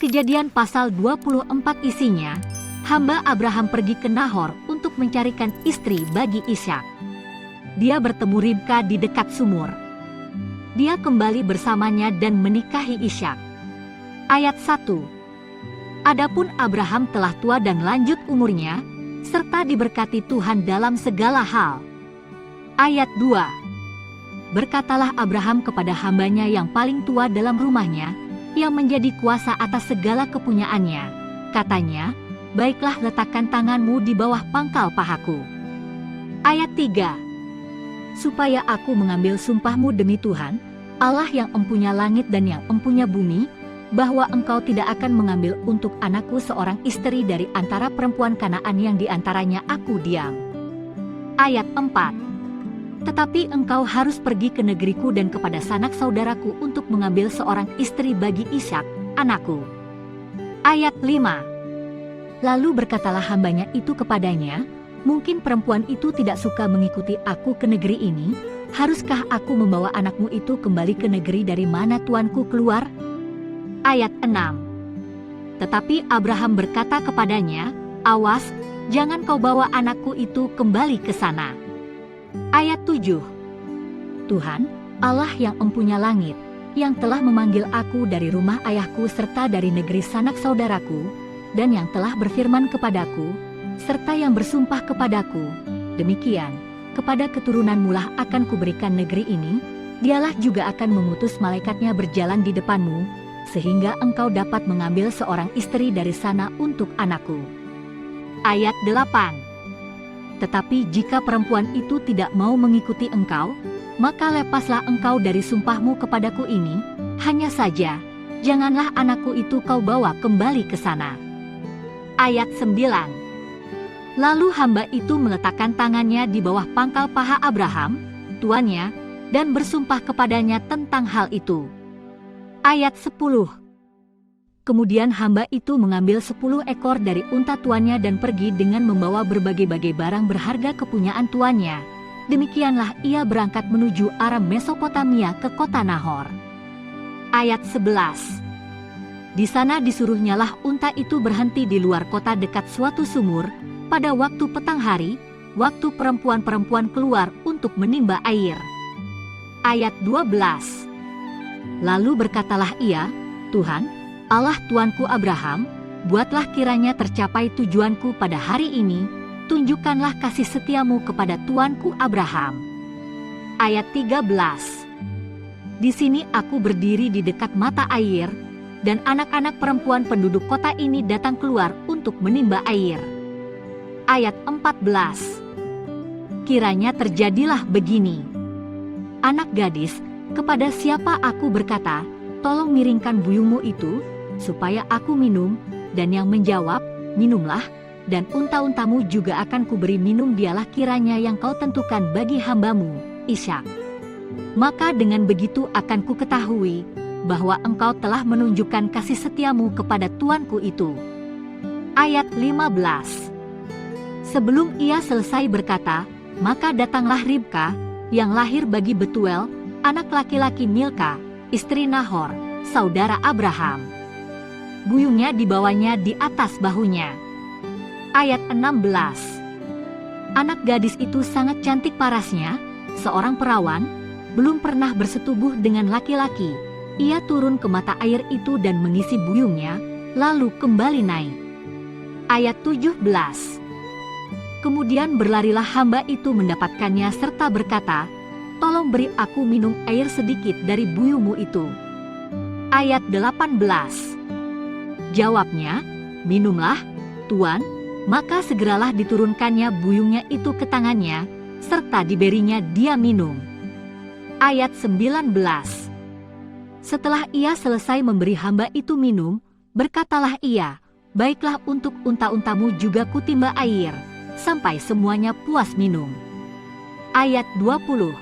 Kejadian pasal 24 isinya, hamba Abraham pergi ke Nahor untuk mencarikan istri bagi Ishak. Dia bertemu Ribka di dekat sumur. Dia kembali bersamanya dan menikahi Ishak. Ayat 1. Adapun Abraham telah tua dan lanjut umurnya, serta diberkati Tuhan dalam segala hal. Ayat 2. Berkatalah Abraham kepada hambanya yang paling tua dalam rumahnya, yang menjadi kuasa atas segala kepunyaannya. Katanya, baiklah letakkan tanganmu di bawah pangkal pahaku. Ayat 3. Supaya aku mengambil sumpahmu demi Tuhan, Allah yang empunya langit dan yang empunya bumi, bahwa engkau tidak akan mengambil untuk anakku seorang istri dari antara perempuan Kanaan yang di antaranya aku diam. Ayat 4. Tetapi engkau harus pergi ke negeriku dan kepada sanak saudaraku untuk mengambil seorang istri bagi Ishak, anakku. Ayat 5. Lalu berkatalah hambanya itu kepadanya, mungkin perempuan itu tidak suka mengikuti aku ke negeri ini, haruskah aku membawa anakmu itu kembali ke negeri dari mana tuanku keluar? Ayat 6. Tetapi Abraham berkata kepadanya, awas, jangan kau bawa anakku itu kembali ke sana. Ayat 7. Tuhan, Allah yang empunya langit, yang telah memanggil aku dari rumah ayahku serta dari negeri sanak saudaraku, dan yang telah berfirman kepadaku, serta yang bersumpah kepadaku, demikian, kepada keturunanmu lah akan kuberikan negeri ini, dialah juga akan mengutus malaikatnya berjalan di depanmu, sehingga engkau dapat mengambil seorang istri dari sana untuk anakku. Ayat 8. Tetapi jika perempuan itu tidak mau mengikuti engkau, maka lepaslah engkau dari sumpahmu kepadaku ini, hanya saja, janganlah anakku itu kau bawa kembali ke sana. Ayat 9. Lalu hamba itu meletakkan tangannya di bawah pangkal paha Abraham, tuannya, dan bersumpah kepadanya tentang hal itu. Ayat 10. Kemudian hamba itu mengambil 10 ekor dari unta tuannya dan pergi dengan membawa berbagai-bagai barang berharga kepunyaan tuannya. Demikianlah ia berangkat menuju Aram Mesopotamia ke kota Nahor. Ayat 11. Di sana disuruhnyalah unta itu berhenti di luar kota dekat suatu sumur, pada waktu petang hari, waktu perempuan-perempuan keluar untuk menimba air. Ayat 12. Lalu berkatalah ia, Tuhan, Allah tuanku Abraham, buatlah kiranya tercapai tujuanku pada hari ini, tunjukkanlah kasih setiamu kepada tuanku Abraham. Ayat 13. Di sini aku berdiri di dekat mata air, dan anak-anak perempuan penduduk kota ini datang keluar untuk menimba air. Ayat 14. Kiranya terjadilah begini. Anak gadis, kepada siapa aku berkata, tolong miringkan buyungmu itu, supaya aku minum, dan yang menjawab, minumlah, dan unta-untamu juga akan kuberi minum, dialah kiranya yang kau tentukan bagi hambamu, Ishak. Maka dengan begitu akan kuketahui, bahwa engkau telah menunjukkan kasih setiamu kepada tuanku itu. Ayat 15. Sebelum ia selesai berkata, maka datanglah Ribka, yang lahir bagi Betuel, anak laki-laki Milka, istri Nahor, saudara Abraham. Buyungnya dibawanya di atas bahunya. Ayat 16. Anak gadis itu sangat cantik parasnya, seorang perawan, belum pernah bersetubuh dengan laki-laki. Ia turun ke mata air itu dan mengisi buyungnya, lalu kembali naik. Ayat 17. Kemudian berlarilah hamba itu mendapatkannya serta berkata, tolong beri aku minum air sedikit dari buyungmu itu. Ayat 18. Jawabnya, minumlah, Tuan, maka segeralah diturunkannya buyungnya itu ke tangannya, serta diberinya dia minum. Ayat 19. Setelah ia selesai memberi hamba itu minum, berkatalah ia, baiklah untuk unta-untamu juga kutimba air, sampai semuanya puas minum. Ayat 20.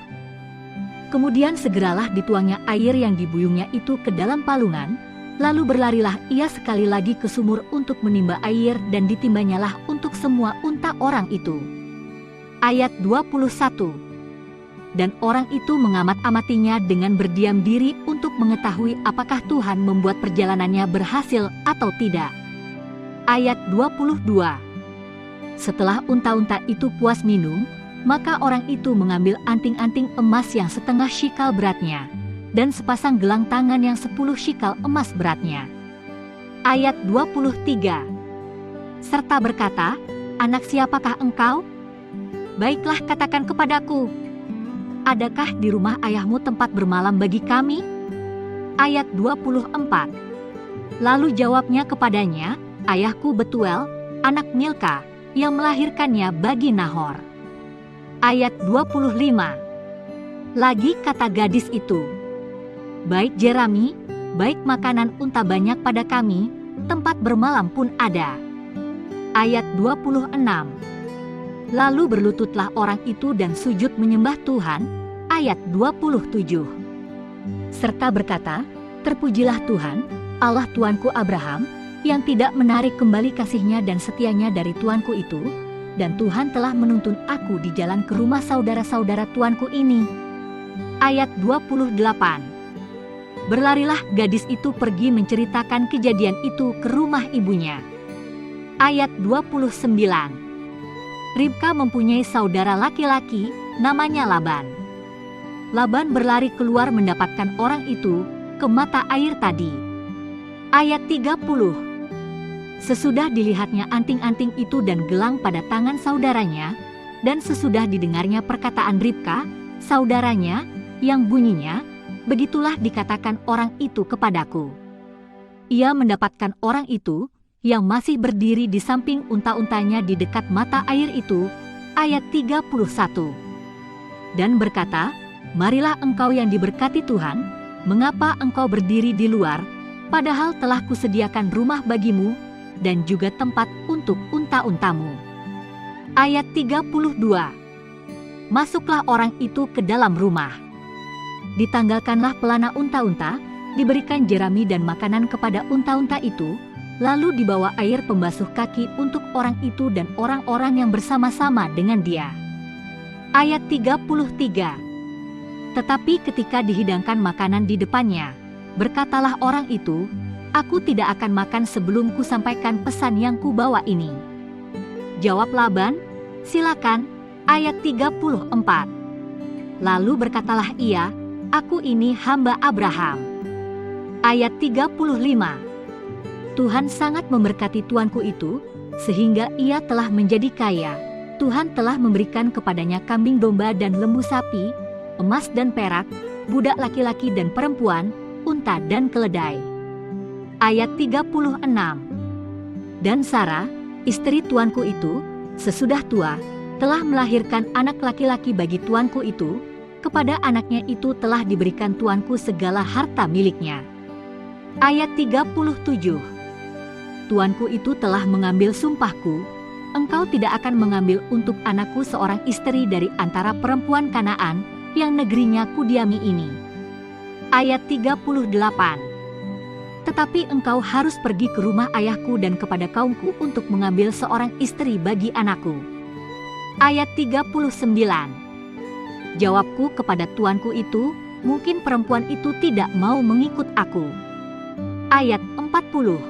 Kemudian segeralah dituangnya air yang dibuyungnya itu ke dalam palungan, lalu berlarilah ia sekali lagi ke sumur untuk menimba air dan ditimbanyalah untuk semua unta orang itu. Ayat 21. Dan orang itu mengamat-amatinya dengan berdiam diri untuk mengetahui apakah Tuhan membuat perjalanannya berhasil atau tidak. Ayat 22. Setelah unta-unta itu puas minum, maka orang itu mengambil anting-anting emas yang setengah shikal beratnya, dan sepasang gelang tangan yang 10 shikal emas beratnya. Ayat 23. Serta berkata, "Anak siapakah engkau? Baiklah katakan kepadaku, adakah di rumah ayahmu tempat bermalam bagi kami?" Ayat 24. Lalu jawabnya kepadanya, "Ayahku Betuel, anak Milka, yang melahirkannya bagi Nahor." Ayat 25. Lagi kata gadis itu, "Baik Jerami, baik makanan unta banyak pada kami, tempat bermalam pun ada." Ayat 26. Lalu berlututlah orang itu dan sujud menyembah Tuhan. Ayat 27. Serta berkata, "Terpujilah Tuhan, Allah Tuanku Abraham, yang tidak menarik kembali kasih-Nya dan setia-Nya dari tuanku itu, dan Tuhan telah menuntun aku di jalan ke rumah saudara-saudara tuanku ini." Ayat 28. Berlarilah gadis itu pergi menceritakan kejadian itu ke rumah ibunya. Ayat 29. Ribka mempunyai saudara laki-laki, namanya Laban. Laban berlari keluar mendapatkan orang itu ke mata air tadi. Ayat 30. Sesudah dilihatnya anting-anting itu dan gelang pada tangan saudaranya, dan sesudah didengarnya perkataan Ribka, saudaranya, yang bunyinya, "Begitulah dikatakan orang itu kepadaku." Ia mendapatkan orang itu, yang masih berdiri di samping unta-untanya di dekat mata air itu. Ayat 31. Dan berkata, "Marilah engkau yang diberkati Tuhan, mengapa engkau berdiri di luar, padahal telah kusediakan rumah bagimu, dan juga tempat untuk unta-untamu." Ayat 32. Masuklah orang itu ke dalam rumah. Ditanggalkanlah pelana unta-unta, diberikan jerami dan makanan kepada unta-unta itu, lalu dibawa air pembasuh kaki untuk orang itu dan orang-orang yang bersama-sama dengan dia. Ayat 33. Tetapi ketika dihidangkan makanan di depannya, berkatalah orang itu, "Aku tidak akan makan sebelum kusampaikan pesan yang kubawa ini." Jawab Laban, "Silakan." Ayat 34. Lalu berkatalah ia, "Aku ini hamba Abraham." Ayat 35. Tuhan sangat memberkati tuanku itu, sehingga ia telah menjadi kaya. Tuhan telah memberikan kepadanya kambing domba dan lembu sapi, emas dan perak, budak laki-laki dan perempuan, unta dan keledai. Ayat 36. Dan Sarah, istri tuanku itu, sesudah tua, telah melahirkan anak laki-laki bagi tuanku itu. Kepada anaknya itu telah diberikan tuanku segala harta miliknya. Ayat 37. Tuanku itu telah mengambil sumpahku, engkau tidak akan mengambil untuk anakku seorang istri dari antara perempuan Kanaan yang negerinya kudiami ini. Ayat 38. Tetapi engkau harus pergi ke rumah ayahku dan kepada kaumku untuk mengambil seorang istri bagi anakku. Ayat 39. Jawabku kepada tuanku itu, mungkin perempuan itu tidak mau mengikut aku. Ayat 40.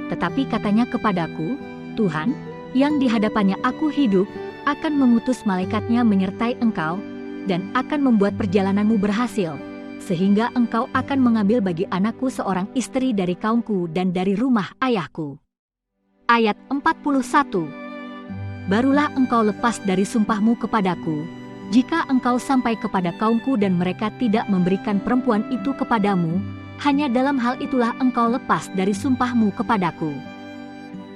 Tetapi katanya kepadaku, Tuhan, yang di hadapannya aku hidup, akan mengutus malaikatnya menyertai engkau, dan akan membuat perjalananmu berhasil, sehingga engkau akan mengambil bagi anakku seorang istri dari kaumku dan dari rumah ayahku. Ayat 41. Barulah engkau lepas dari sumpahmu kepadaku, jika engkau sampai kepada kaumku dan mereka tidak memberikan perempuan itu kepadamu, hanya dalam hal itulah engkau lepas dari sumpahmu kepadaku.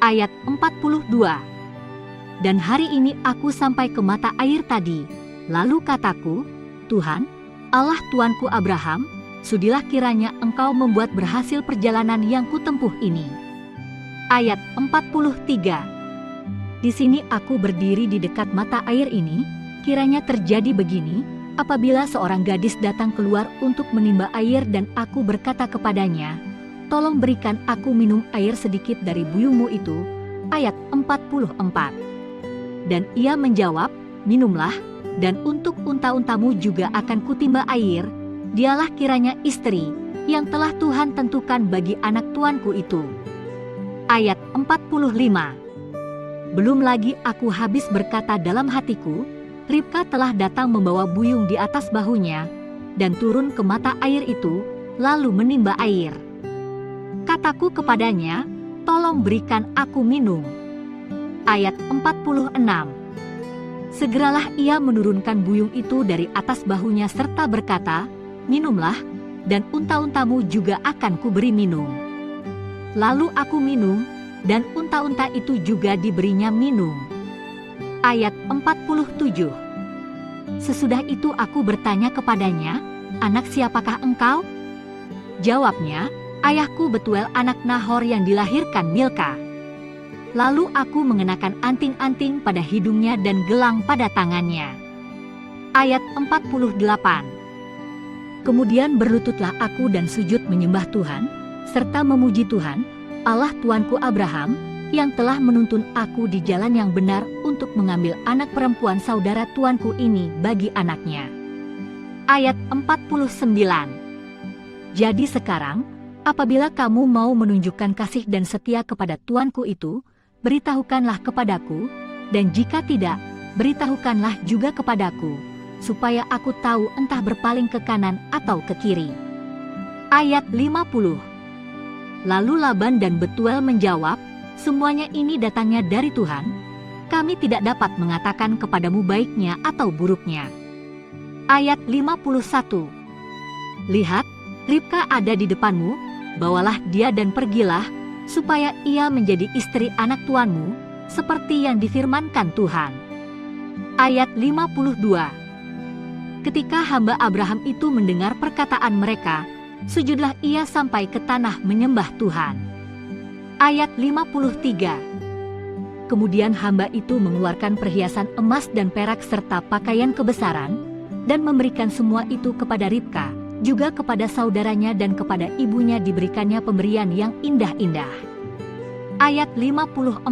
Ayat 42. Dan hari ini aku sampai ke mata air tadi, lalu kataku, Tuhan, Allah tuanku Abraham, sudilah kiranya engkau membuat berhasil perjalanan yang kutempuh ini. Ayat 43. Di sini aku berdiri di dekat mata air ini, kiranya terjadi begini, apabila seorang gadis datang keluar untuk menimba air dan aku berkata kepadanya, tolong berikan aku minum air sedikit dari buyungmu itu. Ayat 44. Dan ia menjawab, minumlah, dan untuk unta-untamu juga akan kutimba air, dialah kiranya istri yang telah Tuhan tentukan bagi anak tuanku itu. Ayat 45. Belum lagi aku habis berkata dalam hatiku, Ribka telah datang membawa buyung di atas bahunya, dan turun ke mata air itu, lalu menimba air. Kataku kepadanya, tolong berikan aku minum. Ayat 46. Segeralah ia menurunkan buyung itu dari atas bahunya serta berkata, minumlah, dan unta-untamu juga akan kuberi minum. Lalu aku minum, dan unta-unta itu juga diberinya minum. Ayat 47. Sesudah itu aku bertanya kepadanya, anak siapakah engkau? Jawabnya, ayahku Betuel anak Nahor yang dilahirkan Milka. Lalu aku mengenakan anting-anting pada hidungnya dan gelang pada tangannya. Ayat 48. Kemudian berlututlah aku dan sujud menyembah Tuhan, serta memuji Tuhan, Allah Tuanku Abraham, yang telah menuntun aku di jalan yang benar untuk mengambil anak perempuan saudara tuanku ini bagi anaknya. Ayat 49. Jadi sekarang, apabila kamu mau menunjukkan kasih dan setia kepada tuanku itu, beritahukanlah kepadaku, dan jika tidak, beritahukanlah juga kepadaku, supaya aku tahu entah berpaling ke kanan atau ke kiri. Ayat 50. Lalu Laban dan Betuel menjawab, semuanya ini datangnya dari Tuhan, kami tidak dapat mengatakan kepadamu baiknya atau buruknya. Ayat 51. Lihat, Ribka ada di depanmu, bawalah dia dan pergilah, supaya ia menjadi istri anak tuanmu, seperti yang difirmankan Tuhan. Ayat 52. Ketika hamba Abraham itu mendengar perkataan mereka, sujudlah ia sampai ke tanah menyembah Tuhan. Ayat 53. Kemudian hamba itu mengeluarkan perhiasan emas dan perak serta pakaian kebesaran, dan memberikan semua itu kepada Ribka, juga kepada saudaranya dan kepada ibunya diberikannya pemberian yang indah-indah. Ayat 54.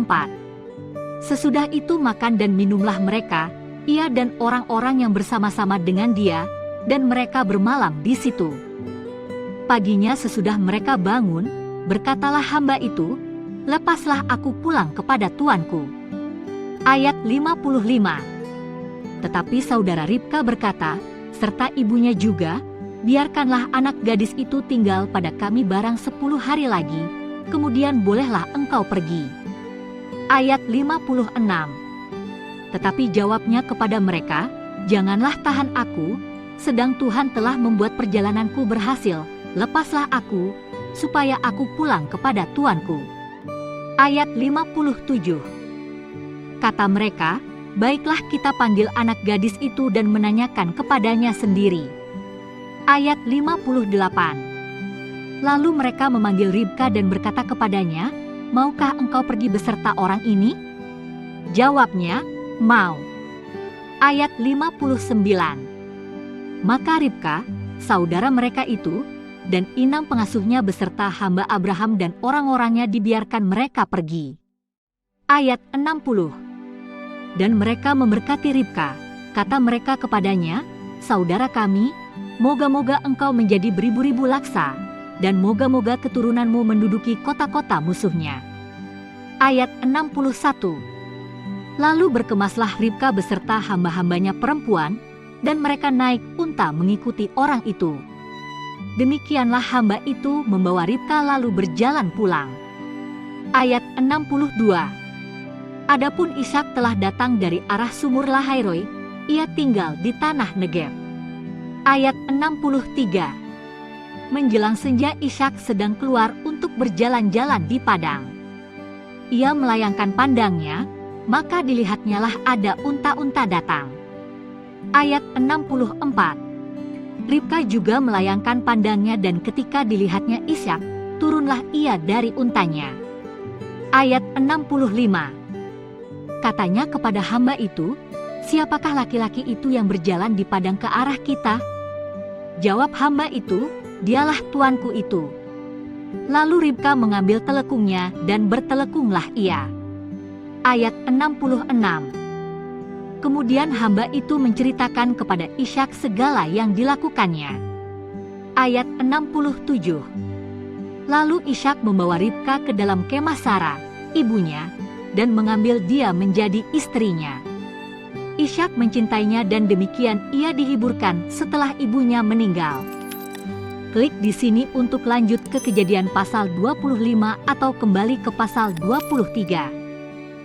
Sesudah itu makan dan minumlah mereka, ia dan orang-orang yang bersama-sama dengan dia, dan mereka bermalam di situ. Paginya sesudah mereka bangun, berkatalah hamba itu, lepaslah aku pulang kepada tuanku. Ayat 55. Tetapi saudara Ribka berkata, serta ibunya juga, biarkanlah anak gadis itu tinggal pada kami barang 10 hari lagi, kemudian bolehlah engkau pergi. Ayat 56. Tetapi jawabnya kepada mereka, janganlah tahan aku, sedang Tuhan telah membuat perjalananku berhasil, lepaslah aku, supaya aku pulang kepada tuanku. Ayat 57. Kata mereka, baiklah kita panggil anak gadis itu dan menanyakan kepadanya sendiri. Ayat 58. Lalu mereka memanggil Ribka dan berkata kepadanya, maukah engkau pergi beserta orang ini? Jawabnya, mau. Ayat 59. Maka Ribka, saudara mereka itu, dan inang pengasuhnya beserta hamba Abraham dan orang-orangnya dibiarkan mereka pergi. Ayat 60. Dan mereka memberkati Ribka, kata mereka kepadanya, saudara kami, moga-moga engkau menjadi beribu-ribu laksa, dan moga-moga keturunanmu menduduki kota-kota musuhnya. Ayat 61. Lalu berkemaslah Ribka beserta hamba-hambanya perempuan, dan mereka naik unta mengikuti orang itu. Demikianlah hamba itu membawa Ribka lalu berjalan pulang. Ayat 62. Adapun Ishak telah datang dari arah sumur Lahairoi, ia tinggal di tanah Negeb. Ayat 63. Menjelang senja Ishak sedang keluar untuk berjalan-jalan di padang. Ia melayangkan pandangnya, maka dilihatnyalah ada unta-unta datang. Ayat 64. Ribka juga melayangkan pandangnya dan ketika dilihatnya Ishak, turunlah ia dari untanya. Ayat 65. Katanya kepada hamba itu, siapakah laki-laki itu yang berjalan di padang ke arah kita? Jawab hamba itu, dialah tuanku itu. Lalu Ribka mengambil telekungnya dan bertelekunglah ia. Ayat 66. Kemudian hamba itu menceritakan kepada Ishak segala yang dilakukannya. Ayat 67. Lalu Ishak membawa Ribka ke dalam kemah Sara, ibunya, dan mengambil dia menjadi istrinya. Ishak mencintainya dan demikian ia dihiburkan setelah ibunya meninggal. Klik di sini untuk lanjut ke Kejadian pasal 25 atau kembali ke pasal 23.